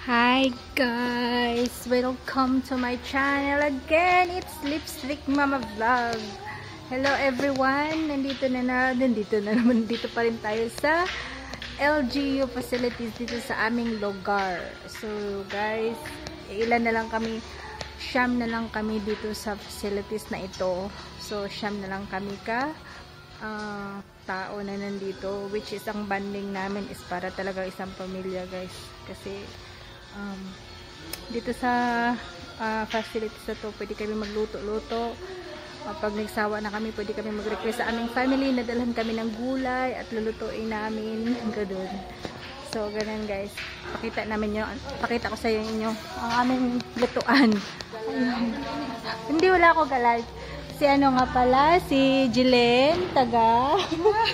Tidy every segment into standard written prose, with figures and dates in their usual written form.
Hi guys! Welcome to my channel again. It's Lipstick Mama Vlog. Hello everyone! Nandito pa rin tayo sa LGU facilities dito sa aming lugar. So guys, ilan na lang kami, siyam na lang kami dito sa facilities na ito. So siyam na lang kami tao na nandito, which is ang banding namin is para talaga isang pamilya guys, kasi dito sa facilities na to pwede kami magluto-luto. Pag nagsawa na kami, pwede kami mag-request sa aming family na dalhan kami ng gulay at lulutuin namin ganun. So ganun guys, pakita ko sa inyo ang aming lutuan. Hindi, wala ako galay. Si ano nga pala, si Jilen, taga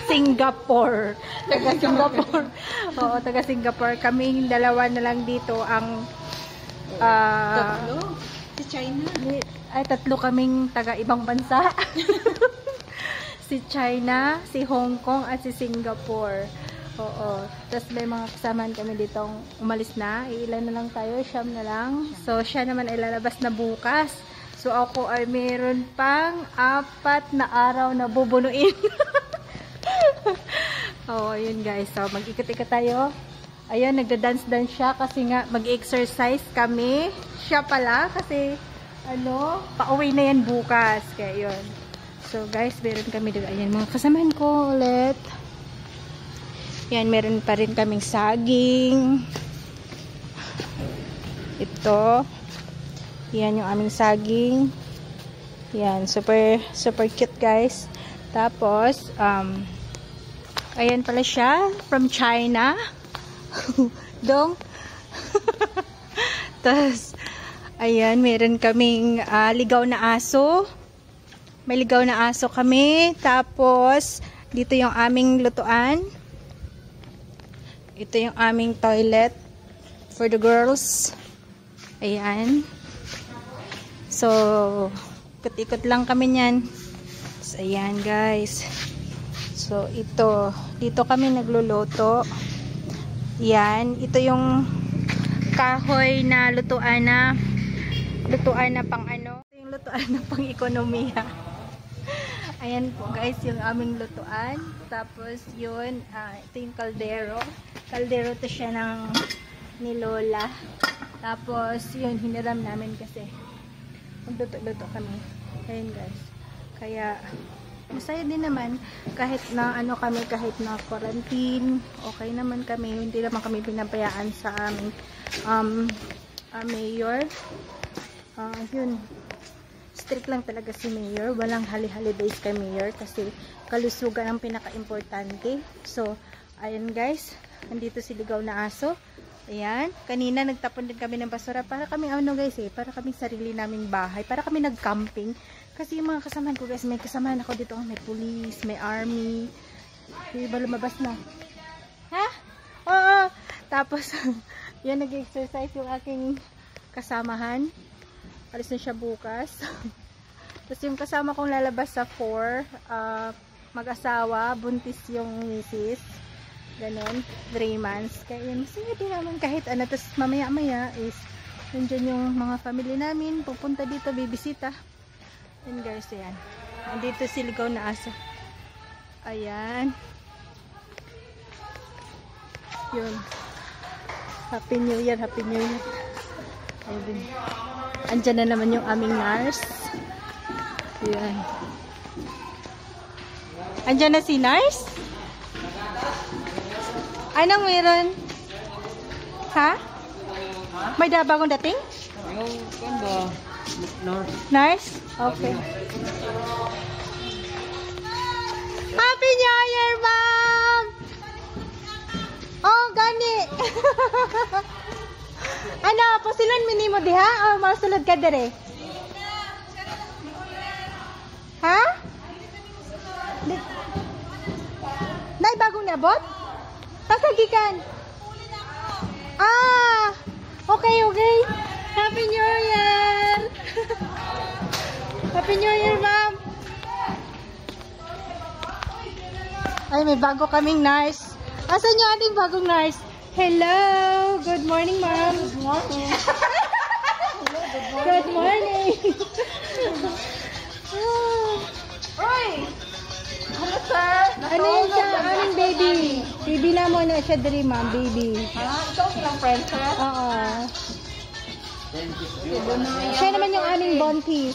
Singapore. Taga Singapore. Oo, taga Singapore. Kaming dalawa na lang dito ang tatlo? Si China? Ay, tatlo kaming taga ibang bansa. Si China, si Hong Kong, at si Singapore. Oo. Tapos may mga kasamaan kami ditong umalis na. Ilan na lang tayo, siyam na lang. So, siya naman ay lalabas na bukas. So, ako ay meron pang 4 na araw na bubunuin. Oo, yun guys. So, mag-ikot-ikot tayo. Ayun, nagda-dance-dance siya kasi nga mag-exercise kami. Siya pala kasi, pauwi na yan bukas. Kaya yun. So, guys, meron kami dito. Ayan, mga kasamahan ko ulit. Yan, meron pa rin kaming saging. Ito. Yan yung aming saging. Yan, super cute guys. Tapos, ayan pala siya, from China. Dong. Tapos, ayan, meron kaming ligaw na aso. May ligaw na aso kami. Tapos, dito yung aming lutuan. Ito yung aming toilet for the girls. Ayan. So, ikot-ikot lang kami niyan. So, ayan guys. So, dito kami nagluluto. Yan, ito yung kahoy na lutuan na pang ano. Ito yung lutuan na pang ekonomiya. Ayan po guys, yung aming lutuan. Tapos yun, ito yung kaldero. Kaldero to siya ni Lola. Tapos yun, hiniram namin kasi magluto-luto kami. Ayan guys. Kaya masaya din naman kahit na kahit na quarantine, okay naman kami. Hindi naman kami pinabayaan sa aming mayor. Yun. Strict lang talaga si mayor. Walang hali-holidays kay mayor kasi kalusugan ang pinaka-importante. So, ayan guys. Nandito si ligaw na aso. Ayan, kanina nagtapon din kami ng basura para kami para kami sarili naming bahay, para kami nag-camping. Kasi yung mga kasamahan ko guys, may kasamahan ako dito, may police, may army. Yung iba lumabas na. Ha? Oo. Tapos, yan, nag-exercise yung aking kasamahan. Alis na siya bukas. Tapos yung kasama kong lalabas sa 4, mag-asawa, buntis yung misis. Ganon, 3 months. Kaya yun, masaya din naman kahit ano. Tapos mamaya-maya is, nandiyan yung mga family namin, pupunta dito, bibisita. Yan guys, yan. Nandito si ligaw na aso. Ayan. Yun. Happy New Year, Happy New Year. Ayun. Andyan na naman yung aming nurse. Ayan. Andyan na si nurse? Anong meron? Ha? May bagong dating? Yung kanda. Nurse? Okay. Happy New Year, ma'am! Oh, gani! Ano, pusilon minimo diha? O masulod ka dire? Ha? Nay, bagong nabot? Pasagikan. Okay. Happy New Year. Happy New Year, ma'am. Ay, may bago kaming nurse. Asan yung ating bagong nurse? Hello! Good morning, ma'am. Good morning. Good morning. Oy! Ano, sir? Ano yan siya? Aming baby. Baby na mo na siya dali, ma'am. Baby. Ha? Ito ang ilang friend, sir? Oo. Siya naman yung aming bunties.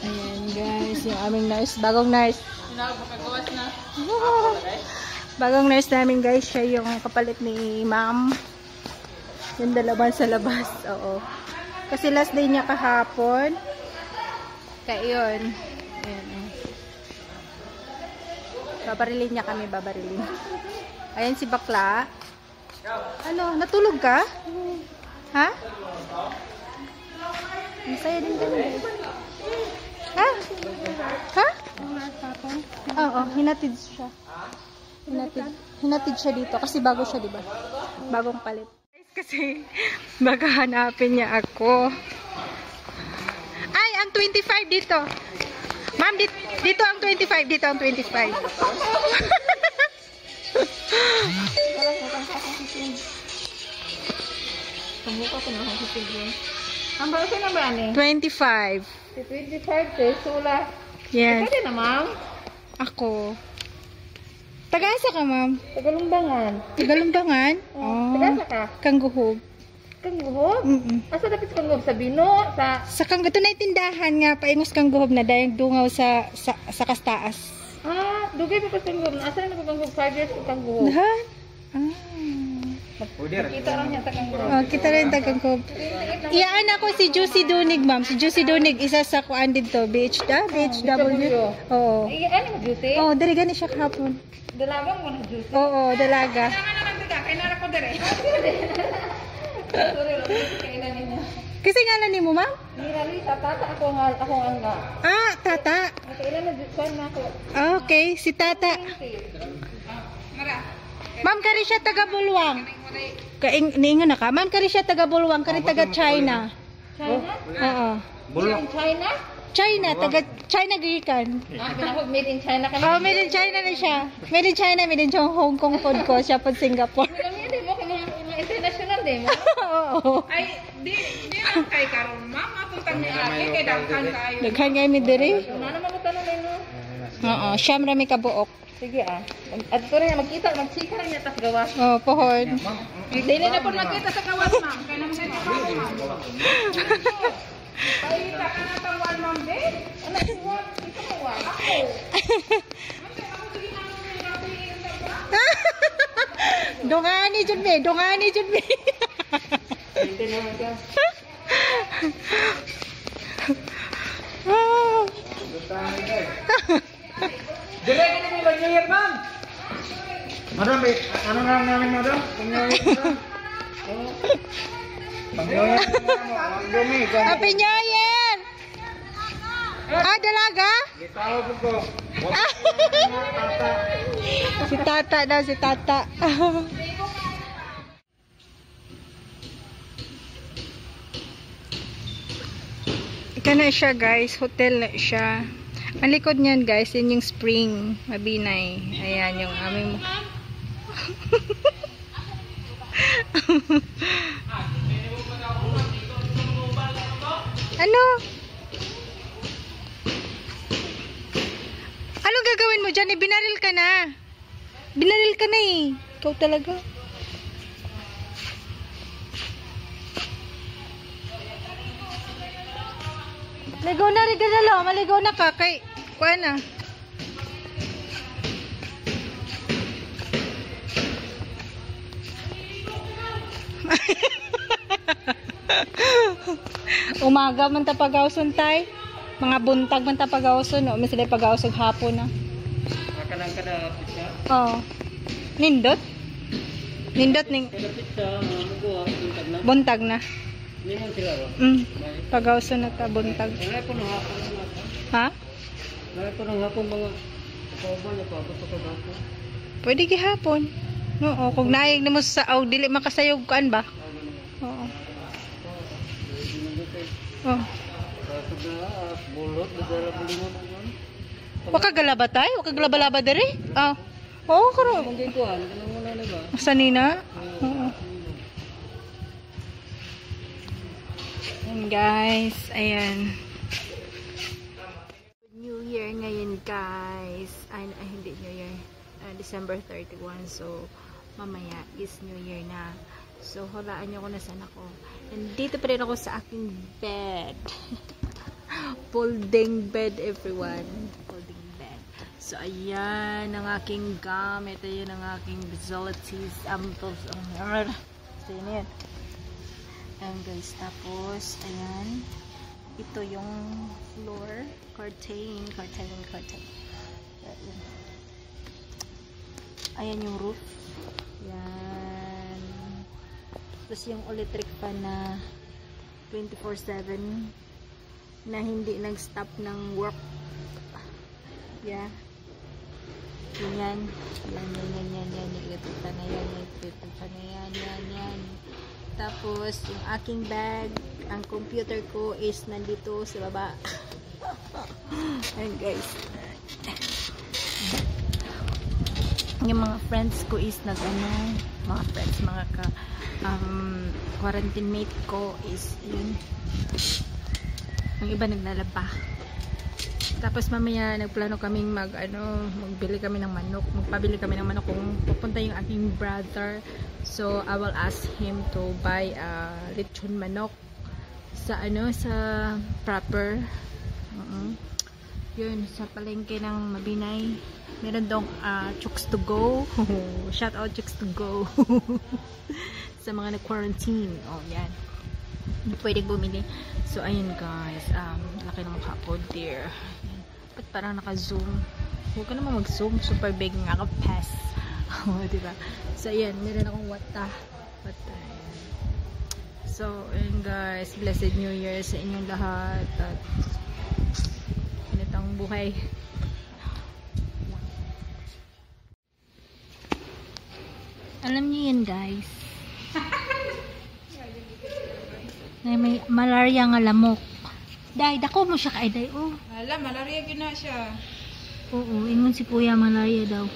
Ayan, guys. Yung aming nurse. Bagong nurse. Bagong nurse namin, guys. Siya yung kapalit ni ma'am. Yung dalaban sa labas. Oo. Kasi last day niya kahapon. Kaya yun. Ayan. Babarilin niya kami, babarilin. Ayan si bakla. Ano, natulog ka? Ha? Masaya din kami. Ha? Ha? Oo, hinatid siya. Hinatid siya dito kasi bago siya, 'di ba? Bagong palit. Kasi baka hanapin niya ako. Ay, ang 25 dito. Ma'am, dito ang 25, dito ang 25. Pangbuka ko na akong sisigil. Ang balik na ba ni? 25. Si 25 te, sula. Yes. Pwede na, ma'am? Ako. Tagasa ka, ma'am? Tagalumbangan. Tagalumbangan? Tagasa ka? Kangguhog. Kangguhop? Mm-mm. Asa dapat sa kangguhop? Sa Bino? Sa... Sa ito na tindahan nga, paingos kangguhog na dahil dungaw sa kastaas. Ah, dugay pa pa sa kangguhop. Asa na kangguhop? 5 years o kangguhop? Dahan? Makita lang niya sa kangguhop. Oh, kita rin kangguhog. Iyaan ako si Juicy Dunig, ma'am. Si Juicy Dunig, isa sa kuan dito, BHW. Oo. Ay, ano mo, Juicy? Oo, dali gani siya kahapon. Dalagang mo na, Juicy? Oo, dalaga. Kailangan naman tiga. Kailangan ko dire. Sorry, kailangan niya. Kasi ngalan ni mo, ma'am? Nirali sa tata ako ang nga. Ah, Tata. Kailangan na Juicy na ako. Okay, si Tata. Mara. Ma'am, kari siya taga Bulwang. Niingon na ka. Ma'am, kari siya taga Bulwang, kari taga China. China? Oo. In China? China, taga China gikan. Ah, pinahog made in China ka Oh, made in China na siya. Made in China, made in Hong Kong food ko. Siya po Singapore. Alam niya, di mo, mga international din mo. Oo. Ay, di lang kay karon ma'am, atutang ni ate kay daghan kayo. Daghan nga mi diri. Ano naman mo tanong din mo? Oo, siyam rami kabuok. Sige ah. At ito rin, magkita, magsika rin niya, tas gawa. Oh, pohon. Dili na po makita sa kawan ma'am, kay naman sa kawan ma'am. Paita ka na tawal ma'am de. Ano ko? Ito ko wa. Ako. Dongani jud me, dongani jud me. Oh. Dili ka namin mag-iyer, ma'am. Madam, ano nga namin, madam? Pangyoyer, madam. Pangyoyer, madam. Happy New Year! Ah, dalaga? Gitawag ko. Si Tata daw, si Tata. Ika na siya, guys. Hotel na siya. Ang likod niyan, guys, yun yung spring. Mabinay. Ayan, yung aming... Ano? Anong gagawin mo dyan? Binaril ka na. Binaril ka na eh. Ikaw talaga. Ligaw na, regalo. Maligaw na ka. Kay, kuha na. Umaga man ta pagawson tay. Mga buntag man ta pagawson, no? May sila pagawson hapon na. Makanang kada pizza. Oh. Nindot? Nindot ning Pizza, magawa, buntag na. buntag na. Limon sila ro. Pagawson na ta buntag. Wala ko nang hapon na. Ha? Wala ko nang hapon mga kauban na paabot sa hapon. Pwede gihapon. Oo, kung naayag nimo sa aw dili makasayog kuan ba? Oo. Oh. Bulot, nagdala ko limon. Wa ka galaba tay? Wa ka galaba-laba diri? Oh. Oo, karon. Sanina? Oo. Ayan guys, ayan. New Year ngayon guys. Ay hindi New Year. December 31. So, mamaya is New Year na. So, hulaan nyo kung nasaan ako. Nandito pa rin ako sa aking bed. Folding bed, everyone. Folding bed. So, ayan ang aking gamit. Ayan ang aking facilities. So, yun yan. Ayan guys. Tapos, ayan. Ito yung floor. Curtain. Ayan yung roof. Yan. Tapos yung electric fan na 24/7 na hindi nag-stop ng work. Yeah. Yan. Yan. Electric fan na yan. Tapos yung aking bag, ang computer ko is nandito sa baba. Ayan guys. Yung mga friends ko is mga quarantine mate ko is yun. Yung iba naglalaba. Tapos mamaya nagplano kaming magbili kami ng manok. Magpabili kami ng manok kung pupunta yung aking brother. So I will ask him to buy lechon manok sa proper. Yun, sa palengke ng Mabinay. Meron dong Chooks to go. Shout out Chooks to go. Sa mga na-quarantine. Oh, yan. Pwede bumili. So, ayun guys. Laki ng mukha ko, dear. Ba't parang naka-zoom? Huwag ka naman mag-zoom. Super big nga ka pass. Diba? So, ayan. Meron akong wata. So, ayun guys. Blessed New Year sa inyong lahat. At initang buhay. Alam niyo yan guys. May malaria nga lamok. Day, dako mo siya kay day. Oh. Hala, malaria gina siya. Oo, ingon si kuya malaria daw.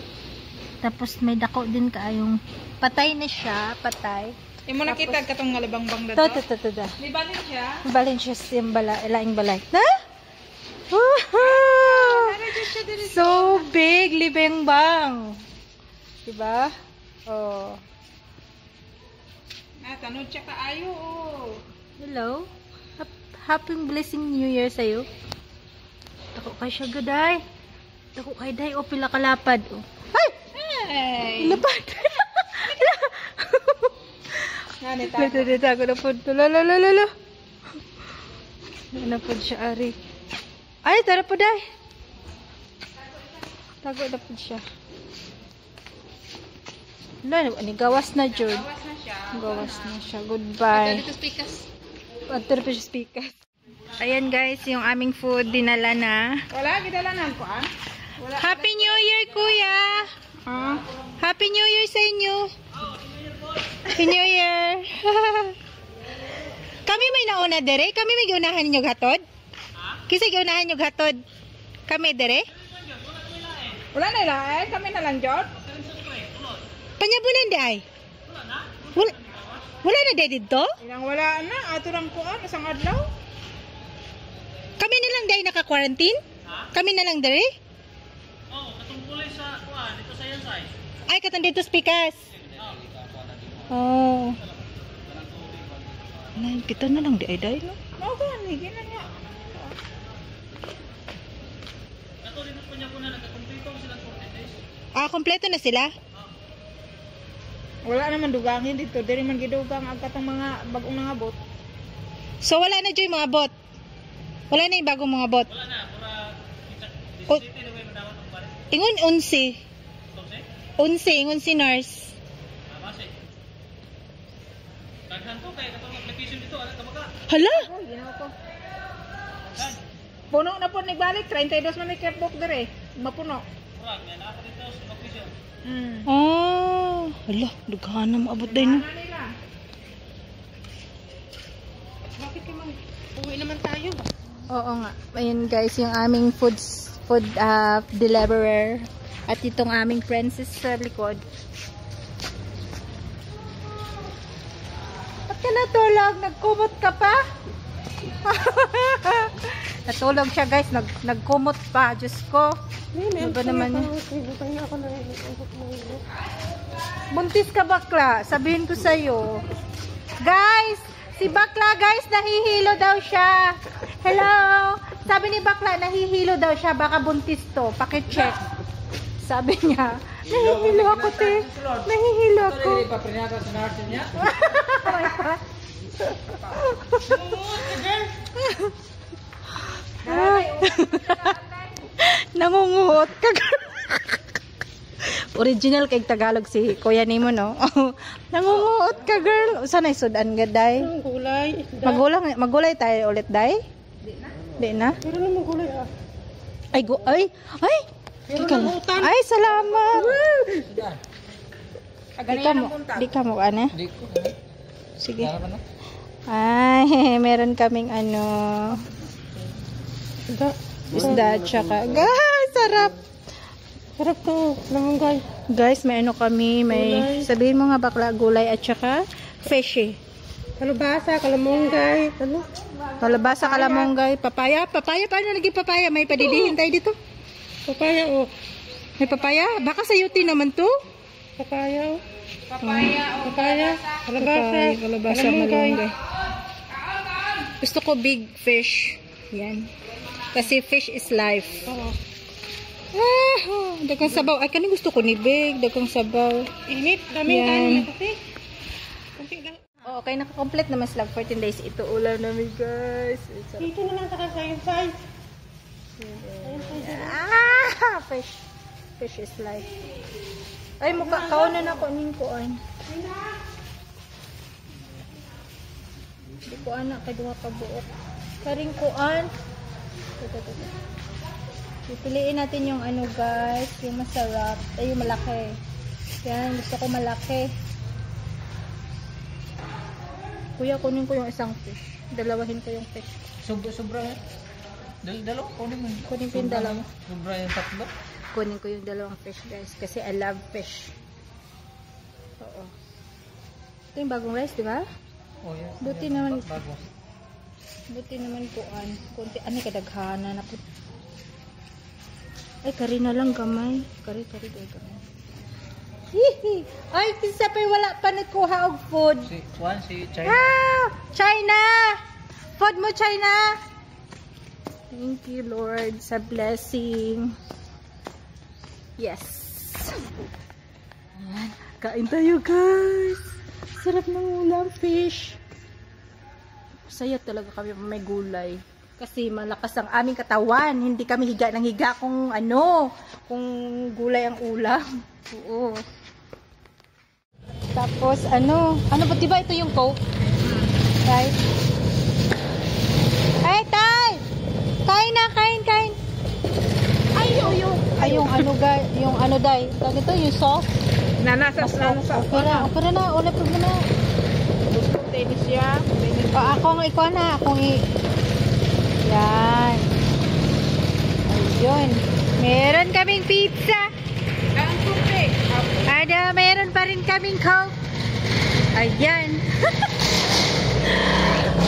Tapos may dako din kaayong patay na siya, patay. Imo nakita katong ngalibangbang To. Di balin siya? Balin siya siyang laing balay. Ha? So big, libeng bang. Diba? Oh. Tanod siya kaayo. Hello. Happy blessing New Year sa'yo. Tako kay siya gaday. Tako kay day o pila kalapad. Oh. Ay! Hey! Lapad. Nganita. Ako na po. Lala. Ano po siya, Ari? Ay, tara po day. Tago na po siya. Gawas na Jud. Gawas na siya. Goodbye. Dito speakers. Ayan guys, yung aming food dinala na. Wala, gidala na ko Happy New Year, kuya! Happy New Year sa inyo! Happy New Year! Kami may nauna dere? Kami may gaunahan nyo gatod? Kisay gaunahan nyo gatod? Kami dere? Wala na lang kami na lang Jod. Panyabunan di ay? Wala na di dito? Ilang wala na, ato lang kuan, isang adlaw. Kami na lang di naka-quarantine? Kami na lang dere? Oh, katong kulay sa kuan, ito sa Yansay. Ay, katong dito speakers. Oh. Kita na lang di ay day, no? Mao kan, higin na niya. Ato dito po niya po na nagkakumpleto sila 14 days. Kompleto na sila? Wala naman dugangin dito, diri man gidugang ang katong mga bagong mga bot. So, wala na dyan yung mga bot? Wala na yung bagong mga bot? Wala na, para city na may madawat ng baris. Ingon 11. 11, ingon si nurse. Base. Daghan to kay katong application dito, ala ka. Hala? Oh, ginawa ko. Puno na po nagbalik, 32 man may book dire. Mapuno. Ura, may na ako dito sa application. Oh. Hala, dughan na maabot din. Ano nila? Bakit naman? Uwi naman tayo. Oo nga. Ayun guys, yung aming food deliverer. At itong aming princess sa likod. Ba't ka natulog? Nagkumot ka pa? Natulog siya guys. Nagkumot pa. Diyos ko. Ano ba naman yun? Buntis ka bakla. Sabihin ko sa'yo. Guys! Si bakla guys, nahihilo daw siya. Hello! Sabi ni bakla, nahihilo daw siya. Baka buntis to. Pakicheck. Sabi niya, nahihilo ako te. Nahihilo ako. Nangunguot ka. Original kay Tagalog si Kuya Nimo, no? Nangunguot ka, girl. Saan ay sudan ga, day? Gulay. Magulay tayo ulit, day? Di na? Pero naman gulay ah. Ay! Ay, salamat! Di ka mo, ano? Sige. Ay, meron kaming ano... Isda, tsaka... Guys, sarap! Sarap to. Lamunggay. Guys, may ano kami, may... Sabihin mo nga bakla, gulay at tsaka fishy. Kalabasa, kalamunggay. Ano? Kalabasa, kalamonggay, papaya. Papaya, paano naging papaya? May padidihin tayo dito. Papaya oh. May papaya? Baka sayuti naman to. Papaya oh. Papaya o Papaya. Kalabasa. Kalabasa, malunggay. Gusto ko big fish. Yan. Kasi fish is life. Oo. Dagang sabaw. Ay, kanin gusto ko ni big. Dagang sabaw. Init. Daming Yan. kanin kasi. Kunti lang. Oh, okay, nakakomplete naman sila 14 days. Ito ulam namin, guys. Dito na lang sa kasayin size. Fish. Fish is life. Ay, mukha. Kaunan ako. Ning kuan. Hindi ko anak. Kaya duha ka buok. Karing kuan. Pipiliin natin yung ano, guys. Yung masarap. Ay, yung malaki. Yan. Gusto ko malaki. Kuya, kunin ko yung isang fish. Dalawahin ko yung fish. Sobra eh. Dalawa, kunin mo. Kunin ko yung dalawa. Sobra yung tatlo. Kunin ko yung dalawang fish, guys. Kasi I love fish. Oo. Ito yung bagong rice, di ba? Oh, yeah. Buti naman. Bago. Buti naman kuan. Kunti. Ano kadaghanan ako. Ay, kari na lang gamay. Kari gamay. Hihi! Ay, kinsa pa wala pa nagkuha og food. Si China. China! Food mo, China! Thank you, Lord, sa blessing. Yes. Ayan. Kain tayo, guys. Sarap ng ulam, fish. Saya talaga kami may gulay. Kasi malakas ang aming katawan. Hindi kami higa ng higa kung ano, kung gulay ang ulam. Oo. Tapos ano ba, diba ito yung Coke? Right? Hey, Tay! Kain na, kain. Ay, yung ano, guys, yung ano, Day. Tawag ito, yung sauce. Nanasa. Okay na, wala problema. Tenis siya. Akong ikaw na, yan. Ayun. Meron kaming pizza. Ang tubig. Ada, meron pa rin kaming Coke. Ayan.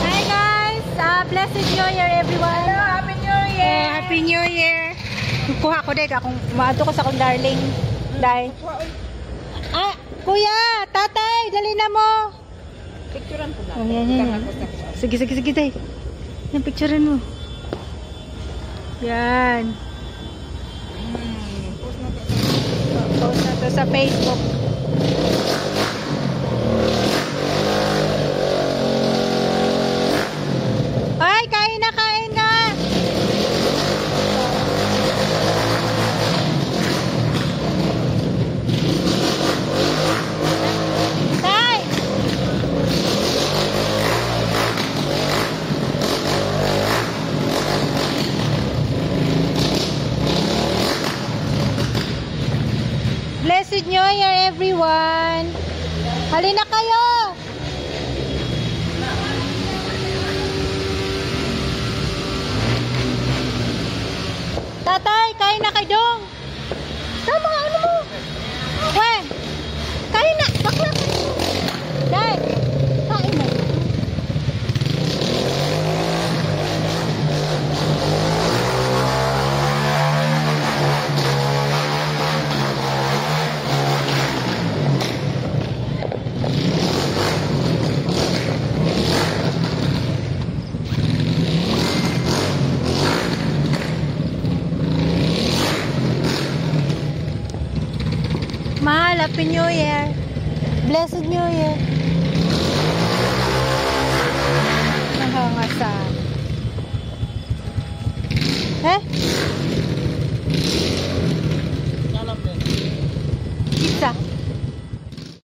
Hi guys. Blessed New Year everyone. Hello, Happy New Year. Happy New Year. Kuha ko dek akong maato ko sa akong darling. Day. Kuya, tatay, dali na mo. Picturean ko na. Oh, yan. Sige, tay. Yung picturean mo. Yan. Post na to sa Facebook. Ay, kain na. Tay! Blessed New Year everyone! Halina kayo! Tatay, kain na kayo dong! Tama! Weh, kain na. Bakla ka. Dai, kain na. Mahal, Happy New Year. Blessed New Year.